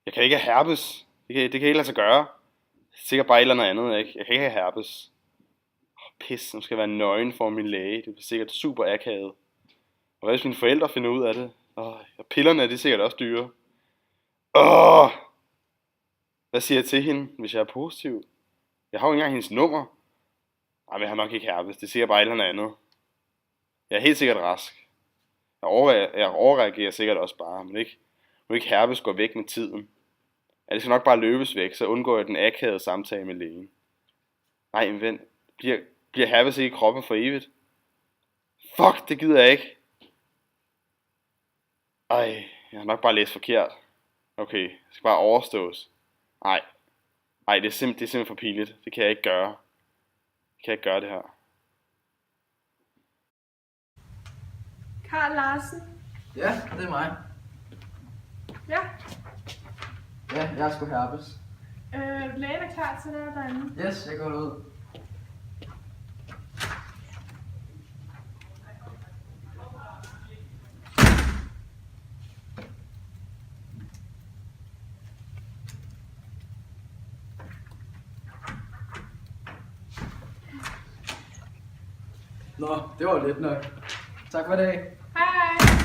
Jeg kan ikke have herpes. Det kan ikke lade sig gøre. Det er sikkert bare et eller andet, ikke? Jeg kan ikke have herpes. Pis, nu skal jeg være nøgen for min læge. Det bliver sikkert super akavet. Og hvad hvis mine forældre finder ud af det? Og pillerne er sikkert også dyre. Hvad siger jeg til hende, hvis jeg er positiv? Jeg har jo ikke engang hendes nummer. Nej, men jeg har nok ikke herpes. Det er sikkert bare et eller andet. Jeg er helt sikkert rask. Jeg overreagerer sikkert også bare, men ikke herpes går væk med tiden. Ja, det skal nok bare løbes væk, så undgår jeg den akavede samtale med lægen. Nej, men vent. Bliver herpes ikke i kroppen for evigt? Fuck, det gider jeg ikke. Ej, jeg har nok bare læst forkert. Okay, det skal bare overstås. Nej, det er simpelthen for pinligt. Det kan jeg ikke gøre. Jeg kan ikke gøre det her. Carl Larsen. Ja, det er mig. Ja, Ja, jeg er sgu herpes. lægen er klar til dig derinde. Yes, jeg går ud. Nå, det var lidt nok. Tak for i dag. Hej.